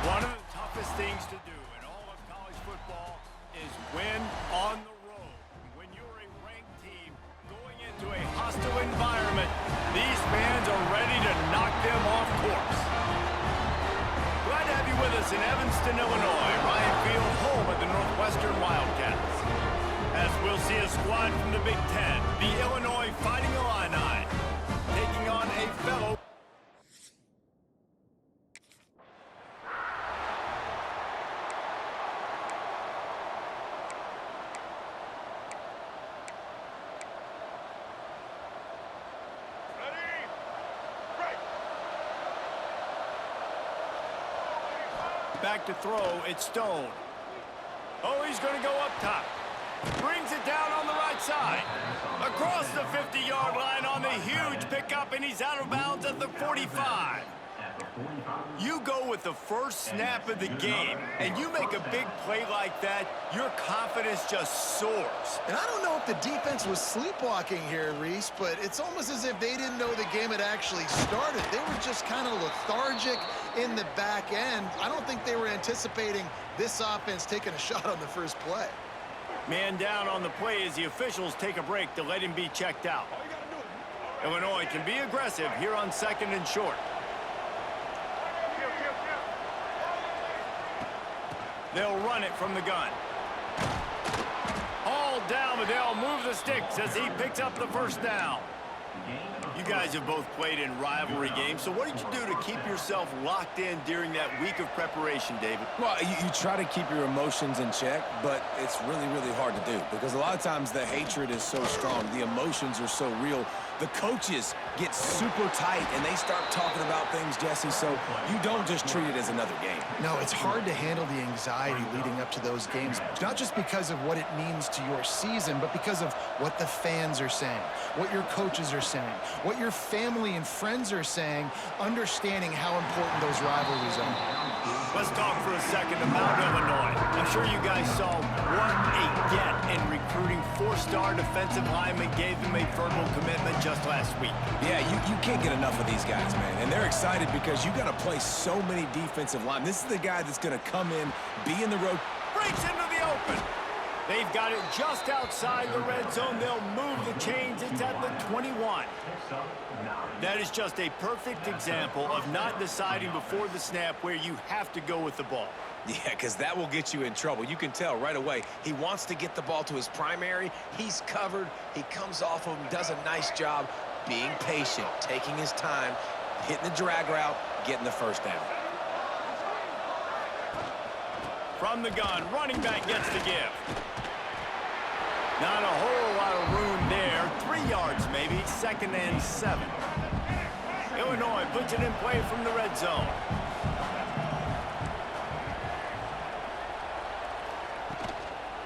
One of the toughest things to do in all of college football is win on the road. When you're a ranked team going into a hostile environment, these fans are ready to knock them off course. Glad to have you with us in Evanston, Illinois, Ryan Field, home of the Northwestern Wildcats. As we'll see a squad from the Big Ten, the Illinois Fighting Illini, taking on a fellow. Back to throw, it's Stone. Oh, he's going to go up top. Brings it down on the right side. Across the 50-yard line on the huge pickup, and he's out of bounds at the 45. You go with the first snap of the game, and you make a big play like that, your confidence just soars. And I don't know if the defense was sleepwalking here, Reese, but it's almost as if they didn't know the game had actually started. They were just kind of lethargic in the back end. I don't think they were anticipating this offense taking a shot on the first play. Man down on the play as the officials take a break to let him be checked out. Illinois can be aggressive here on 2nd and short. They'll run it from the gun. All down, but they'll move the sticks as he picks up the first down. You guys have both played in rivalry games, so what did you do to keep yourself locked in during that week of preparation, David? Well, you try to keep your emotions in check, but it's really, really hard to do because a lot of times the hatred is so strong, the emotions are so real. The coaches get super tight, and they start talking about things, Jesse, so you don't just treat it as another game. No, it's hard to handle the anxiety leading up to those games, not just because of what it means to your season, but because of what the fans are saying, what your coaches are saying, what your family and friends are saying, understanding how important those rivalries are. Let's talk for a second about Illinois. I'm sure you guys saw what a get in recruiting 4-star defensive linemen gave them a verbal commitment just last week. Yeah, you can't get enough of these guys, man. And they're excited because you got to play so many defensive linemen. This is the guy that's going to come in, be in the road. Breaks into the open. They've got it just outside the red zone. They'll move the chains. It's at the 21. That is just a perfect example of not deciding before the snap where you have to go with the ball. Yeah, because that will get you in trouble. You can tell right away. He wants to get the ball to his primary. He's covered. He comes off of him, does a nice job being patient, taking his time, hitting the drag route, getting the first down. From the gun, running back gets the give. Not a whole lot of room there. 3 yards maybe, 2nd and 7. Illinois puts it in play from the red zone.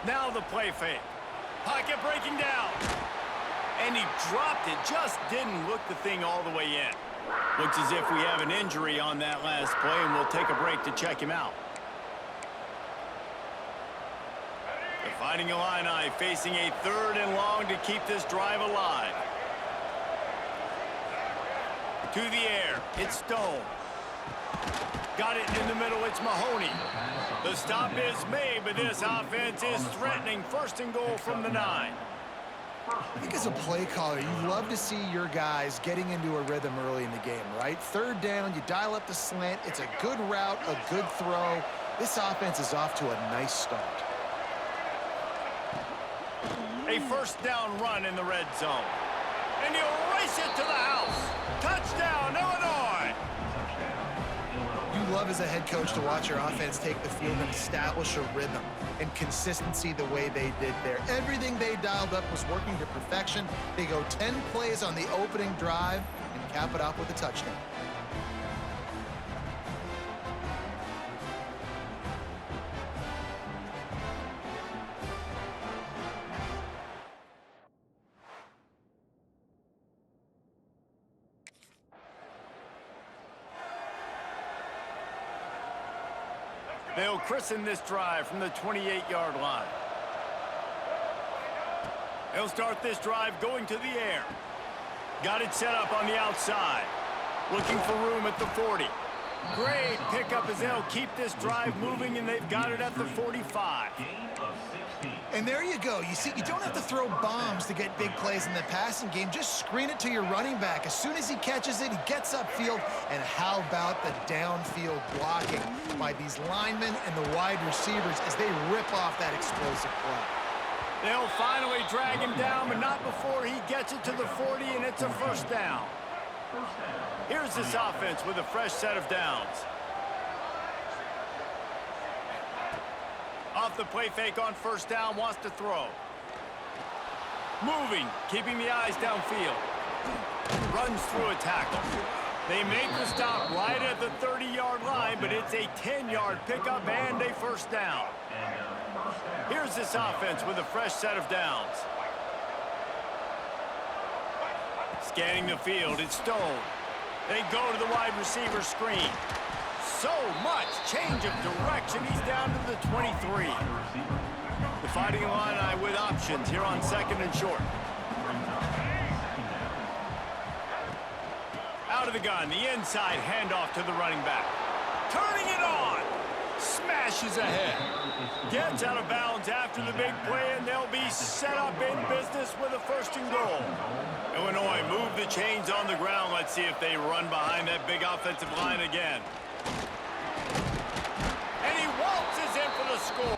Now the play fake. Pocket breaking down. And he dropped it, just didn't look the thing all the way in. Looks as if we have an injury on that last play, and we'll take a break to check him out. The Fighting Illini facing a 3rd and long to keep this drive alive. To the air, it's Stone. Got it in the middle, it's Mahoney. The stop is made, but this offense is threatening. 1st and goal from the 9. I think as a play caller, you love to see your guys getting into a rhythm early in the game, right? 3rd down, you dial up the slant. It's a good route, a good throw. This offense is off to a nice start. A 1st down run in the red zone. And he'll race it to the house. Touchdown, Illinois! You love as a head coach to watch your offense take the field and establish a rhythm and consistency the way they did there. Everything they dialed up was working to perfection. They go 10 plays on the opening drive and cap it off with a touchdown. They'll christen this drive from the 28-yard line. They'll start this drive going to the air. Got it set up on the outside. Looking for room at the 40. Great pickup as they'll keep this drive moving, and they've got it at the 45. And there you go. You see, you don't have to throw bombs to get big plays in the passing game. Just screen it to your running back. As soon as he catches it, he gets upfield. And how about the downfield blocking by these linemen and the wide receivers as they rip off that explosive play? They'll finally drag him down, but not before he gets it to the 40, and it's a first down. Here's this offense with a fresh set of downs. Off the play fake on first down, wants to throw. Moving, keeping the eyes downfield. Runs through a tackle. They make the stop right at the 30-yard line, but it's a 10-yard pickup and a first down. Here's this offense with a fresh set of downs. Scanning the field, it's Stone. They go to the wide receiver screen. So much change of direction. He's down to the 23. The Fighting Illini with options here on second and short. Out of the gun, the inside handoff to the running back. Turning it on. Smashes ahead. Gets out of bounds after the big play, and they'll be set up in business with a first and goal. Illinois move the chains on the ground. Let's see if they run behind that big offensive line again. And he waltzes in for the score.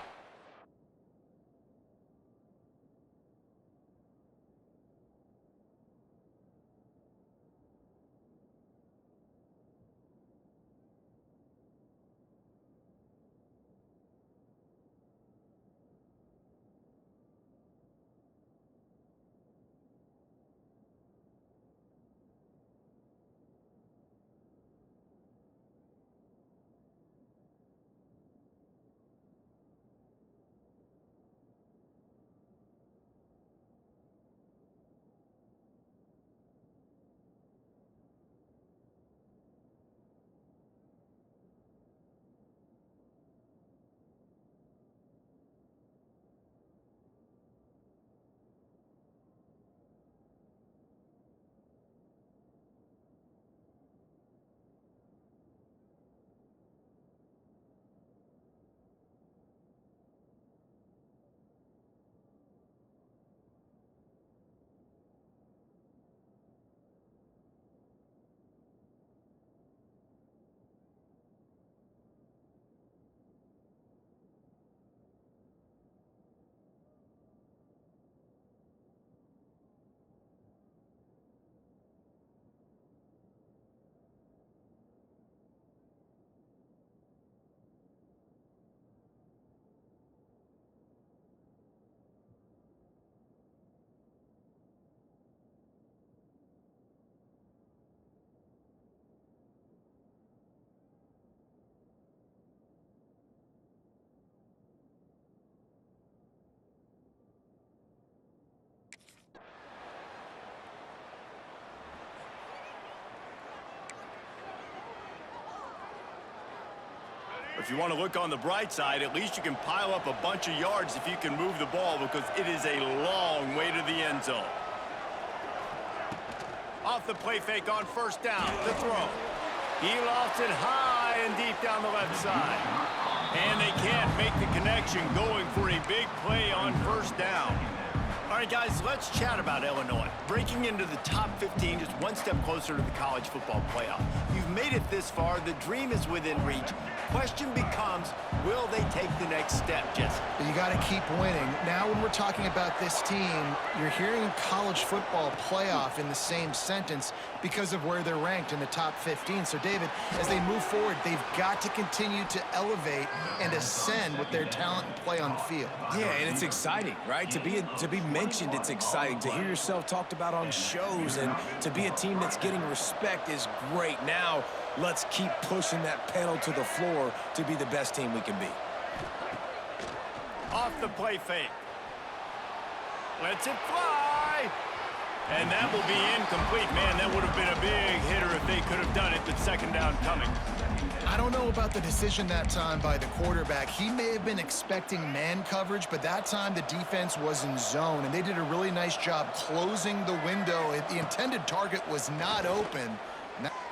If you want to look on the bright side, at least you can pile up a bunch of yards if you can move the ball, because it is a long way to the end zone. Off the play fake on first down, the throw. He lofts it high and deep down the left side. And they can't make the connection, going for a big play on first down. All right, guys, let's chat about Illinois. Breaking into the top 15, just one step closer to the college football playoff. You've made it this far. The dream is within reach. Question becomes, will they take the next step, Jesse? You got to keep winning. Now, when we're talking about this team, you're hearing college football playoff in the same sentence because of where they're ranked in the top 15. So, David, as they move forward, they've got to continue to elevate and ascend with their talent and play on the field. Yeah, and it's exciting, right? To be mentioned, it's exciting. To hear yourself talked about on shows and to be a team that's getting respect is great. Now, let's keep pushing that pedal to the floor to be the best team we can be. Off the play fake. Lets it fly. And that will be incomplete. Man, that would have been a big hitter if they could have done it, but second down coming. I don't know about the decision that time by the quarterback. He may have been expecting man coverage, but that time the defense was in zone, and they did a really nice job closing the window. The intended target was not open.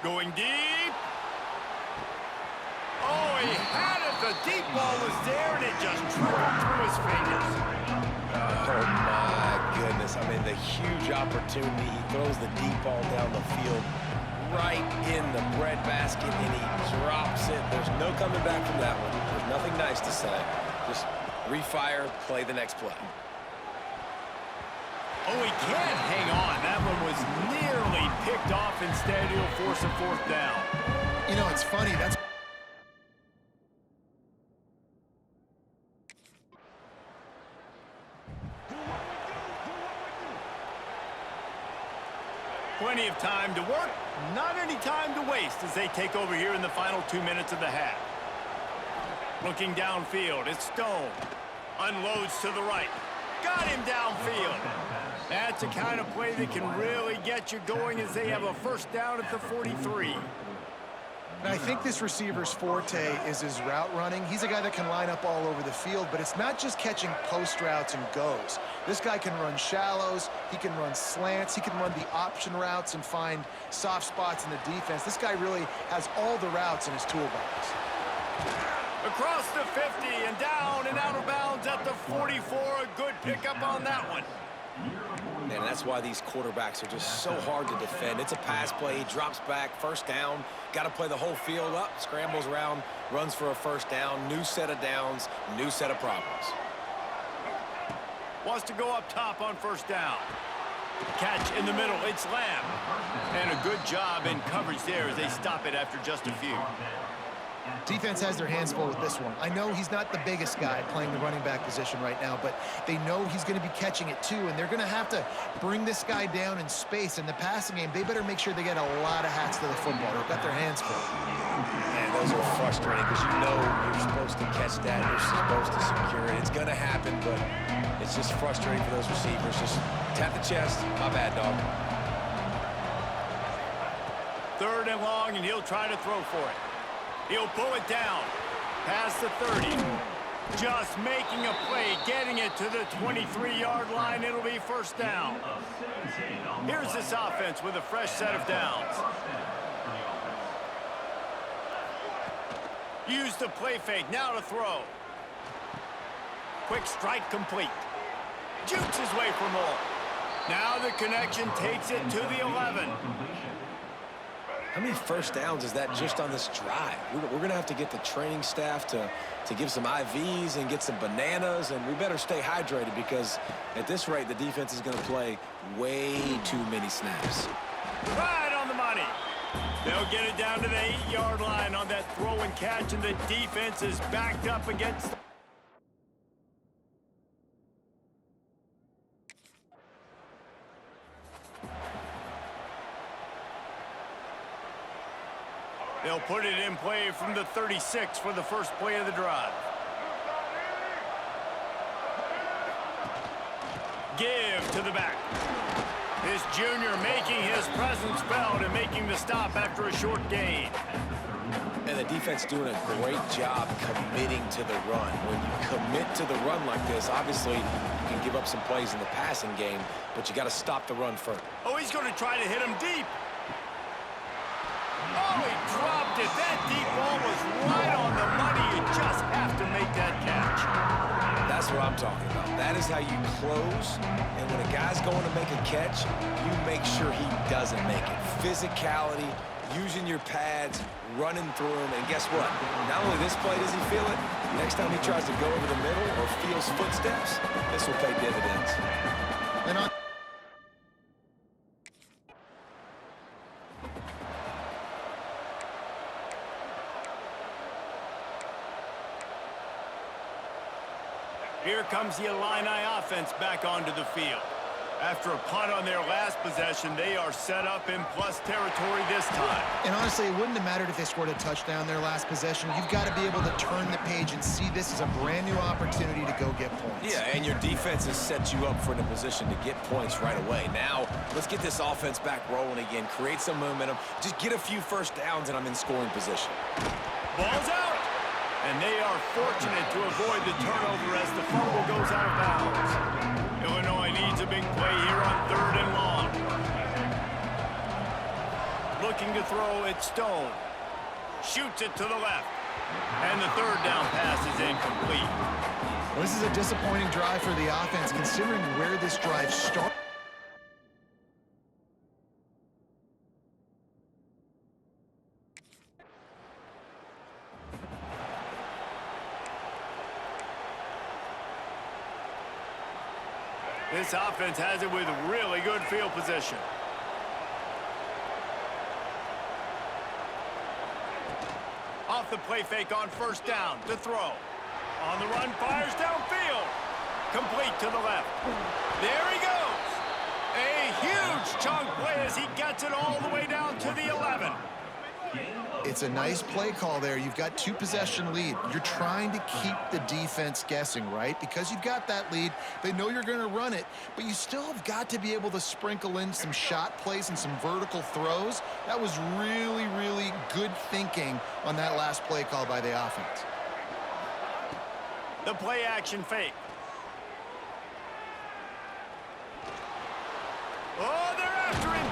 Going deep. The deep ball was there, and it just trickled through his fingers. Oh, my goodness. I mean, the huge opportunity. He throws the deep ball down the field right in the breadbasket, and he drops it. There's no coming back from that one. There's nothing nice to say. Just refire, play the next play. Oh, he can't hang on. That one was nearly picked off. Instead, he'll force a fourth down. You know, it's funny. That's plenty of time to work, not any time to waste as they take over here in the final 2 minutes of the half. Looking downfield, it's Stone. Unloads to the right. Got him downfield. That's the kind of play that can really get you going as they have a first down at the 43. I think this receiver's forte is his route running. He's a guy that can line up all over the field, but it's not just catching post routes and goes. This guy can run shallows, he can run slants, he can run the option routes and find soft spots in the defense. This guy really has all the routes in his toolbox. Across the 50 and down and out of bounds at the 44. A good pickup on that one. Man, that's why these quarterbacks are just so hard to defend. It's a pass play. He drops back, first down. Got to play the whole field up, scrambles around, runs for a first down. New set of downs, new set of problems. Wants to go up top on first down. Catch in the middle. It's Lamb. And a good job in coverage there as they stop it after just a few. Defense has their hands full with this one. I know he's not the biggest guy playing the running back position right now, but they know he's going to be catching it too, and they're going to have to bring this guy down in space. In the passing game, they better make sure they get a lot of hats to the football. They've got their hands full. And those are frustrating because you know you're supposed to catch that. You're supposed to secure it. It's going to happen, but it's just frustrating for those receivers. Just tap the chest. My bad, dog. Third and long, and he'll try to throw for it. He'll pull it down, past the 30. Just making a play, getting it to the 23-yard line. It'll be first down. Here's this offense with a fresh set of downs. Use the play fake, now to throw. Quick strike complete. Jukes his way for more. Now the connection takes it to the 11. How many first downs is that just on this drive? We're going to have to get the training staff to give some IVs and get some bananas, and we better stay hydrated because at this rate, the defense is going to play way too many snaps. Right on the money. They'll get it down to the 8-yard line on that throw and catch, and the defense is backed up against... They'll put it in play from the 36 for the first play of the drive. Give to the back. This junior making his presence felt and making the stop after a short gain. And the defense doing a great job committing to the run. When you commit to the run like this, obviously you can give up some plays in the passing game, but you got to stop the run first. Oh, he's going to try to hit him deep. Oh, he dropped it. That deep ball was right on the money. You just have to make that catch. That's what I'm talking about. That is how you close. And when a guy's going to make a catch, you make sure he doesn't make it. Physicality, using your pads, running through him. And guess what? Not only this play does he feel it, next time he tries to go over the middle or feels footsteps, this will pay dividends. And on Here comes the Illini offense back onto the field. After a punt on their last possession, they are set up in plus territory this time. And honestly, it wouldn't have mattered if they scored a touchdown their last possession. You've got to be able to turn the page and see this as a brand new opportunity to go get points. Yeah, and your defense has set you up for in a position to get points right away. Now, let's get this offense back rolling again, create some momentum, just get a few first downs, and I'm in scoring position. Ball's out. And they are fortunate to avoid the turnover as the fumble goes out of bounds. Illinois needs a big play here on third and long. Looking to throw, it's Stone. Shoots it to the left. And the third down pass is incomplete. Well, this is a disappointing drive for the offense, considering where this drive started. This offense has it with really good field position. Off the play fake on first down to throw. On the run, fires downfield. Complete to the left. There he goes. A huge chunk play as he gets it all the way down to the 11. It's a nice play call there. You've got 2-possession lead. You're trying to keep the defense guessing, right? Because you've got that lead. They know you're going to run it, but you still have got to be able to sprinkle in some shot plays and some vertical throws. That was really, really good thinking on that last play call by the offense. The play action fake. Oh, they're after him.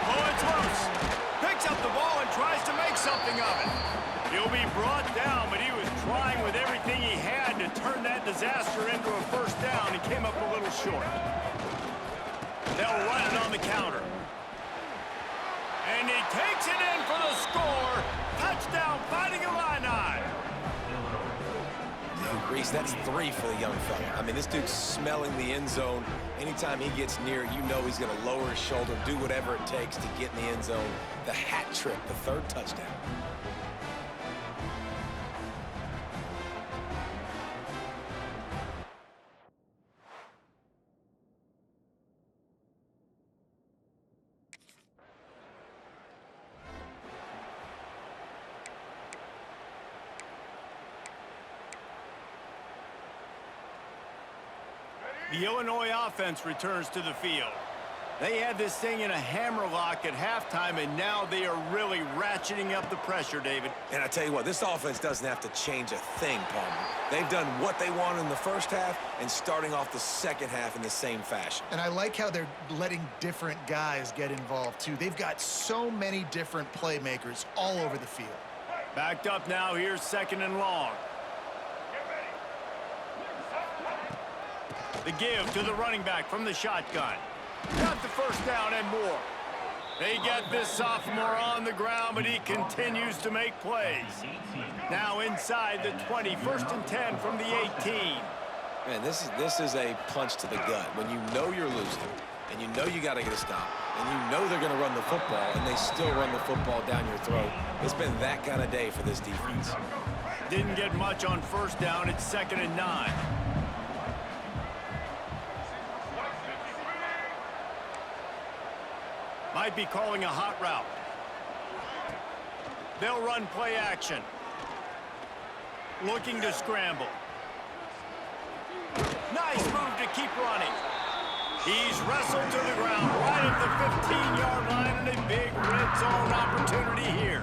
Oh, it's loose. Picks up the ball and tries to make something of it. He'll be brought down, but he was trying with everything he had to turn that disaster into a first down. He came up a little short. They'll run it on the counter. And he takes it in for the score. Touchdown, Fighting Illini. Reese, that's 3 for the young fella. I mean, this dude's smelling the end zone. Anytime he gets near, you know he's going to lower his shoulder, do whatever it takes to get in the end zone. The hat trick, the 3rd touchdown. The Illinois offense returns to the field. They had this thing in a hammerlock at halftime, and now they are really ratcheting up the pressure, David. And I tell you what, this offense doesn't have to change a thing, Palmer. They've done what they wanted in the first half and starting off the second half in the same fashion. And I like how they're letting different guys get involved, too. They've got so many different playmakers all over the field. Backed up now, here's 2nd and long. The give to the running back from the shotgun. Got the first down and more. They get this sophomore on the ground, but he continues to make plays. Now inside the 20, 1st and 10 from the 18. Man, this is a punch to the gut. When you know you're losing, and you know you got to get a stop, and you know they're going to run the football, and they still run the football down your throat. It's been that kind of day for this defense. Didn't get much on first down. It's 2nd and 9. Might be calling a hot route. They'll run play action. Looking to scramble. Nice move to keep running. He's wrestled to the ground right at the 15-yard line, and a big red zone opportunity here.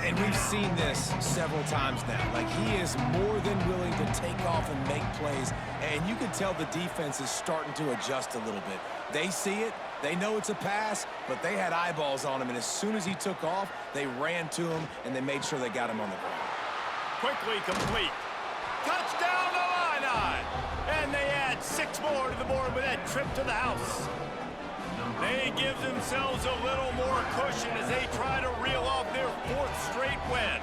And we've seen this several times now. Like, he is more than willing to take off and make plays, and you can tell the defense is starting to adjust a little bit. They see it. They know it's a pass, but they had eyeballs on him, and as soon as he took off, they ran to him, and they made sure they got him on the ground. Quickly complete. Touchdown, Illini! And they add 6 more to the board with that trip to the house. They give themselves a little more cushion as they try to reel off their 4th straight win.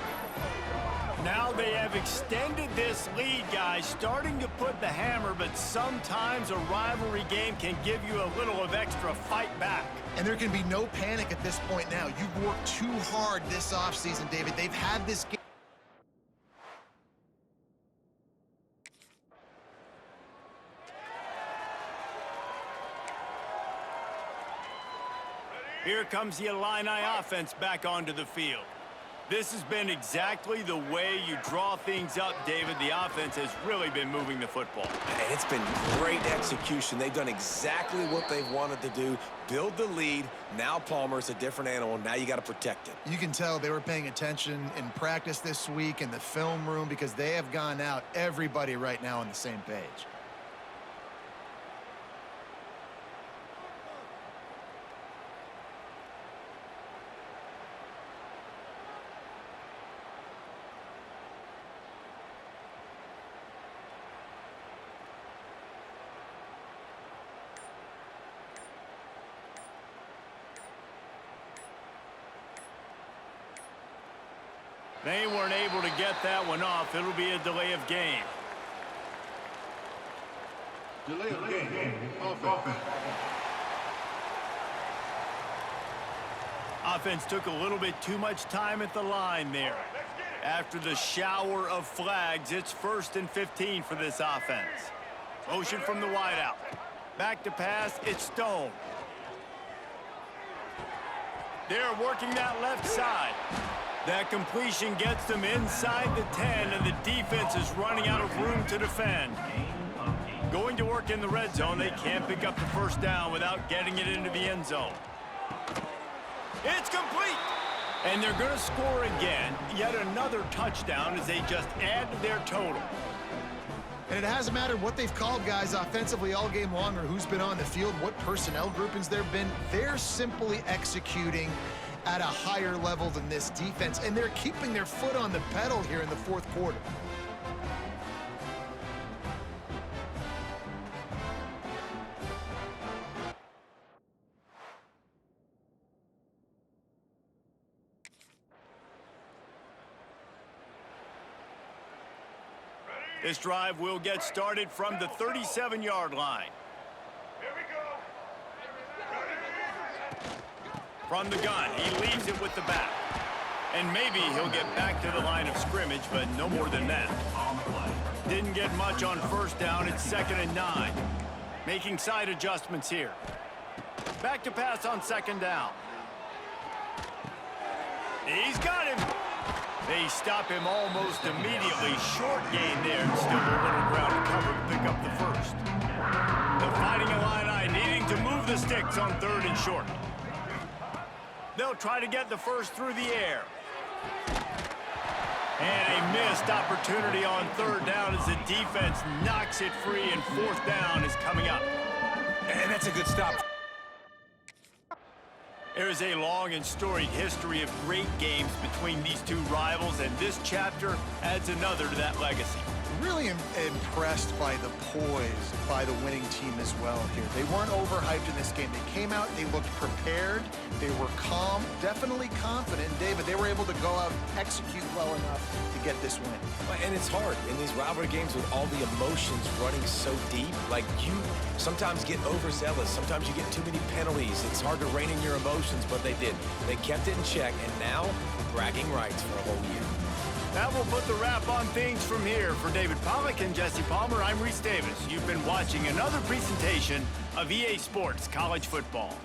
Now they have extended this lead, guys, starting to put the hammer, but sometimes a rivalry game can give you a little of extra fight back. And there can be no panic at this point now. You've worked too hard this offseason, David. They've had this game. Here comes the Illini offense back onto the field. This has been exactly the way you draw things up, David. The offense has really been moving the football. And it's been great execution. They've done exactly what they've wanted to do. Build the lead. Now Palmer's a different animal. Now you got to protect it. You can tell they were paying attention in practice this week in the film room because they have gone out, everybody right now on the same page. They weren't able to get that one off. It'll be a delay of game. Delay of game. Offense. Offense took a little bit too much time at the line there. After the shower of flags, it's 1st and 15 for this offense. Motion from the wideout. Back to pass, it's Stone. They're working that left side. That completion gets them inside the 10, and the defense is running out of room to defend. Going to work in the red zone, they can't pick up the first down without getting it into the end zone. It's complete! And they're going to score again. Yet another touchdown as they just add to their total. And it hasn't mattered what they've called guys offensively all game long or who's been on the field, what personnel groupings there have been. They're simply executing at a higher level than this defense, and they're keeping their foot on the pedal here in the fourth quarter. This drive will get started from the 37-yard line. Here we go. From the gun, he leaves it with the back. And maybe he'll get back to the line of scrimmage, but no more than that. Didn't get much on first down. It's 2nd and 9. Making side adjustments here. Back to pass on 2nd down. He's got him. They stop him almost immediately. Short gain there. Still a little ground to cover to pick up the first. The Fighting Illini needing to move the sticks on 3rd and short. They'll try to get the first through the air. And a missed opportunity on 3rd down as the defense knocks it free, and 4th down is coming up. And that's a good stop. There is a long and storied history of great games between these two rivals, and this chapter adds another to that legacy. Really impressed by the poise by the winning team as well here. They weren't overhyped in this game. They came out, they looked prepared, they were calm, definitely confident. And David, they were able to go out and execute well enough to get this win. And it's hard in these rivalry games with all the emotions running so deep. Like, you sometimes get overzealous. Sometimes you get too many penalties. It's hard to rein in your emotions, but they did. They kept it in check, and now bragging rights for a whole year. That will put the wrap on things from here. For David Pollack and Jesse Palmer, I'm Reese Davis. You've been watching another presentation of EA Sports College Football.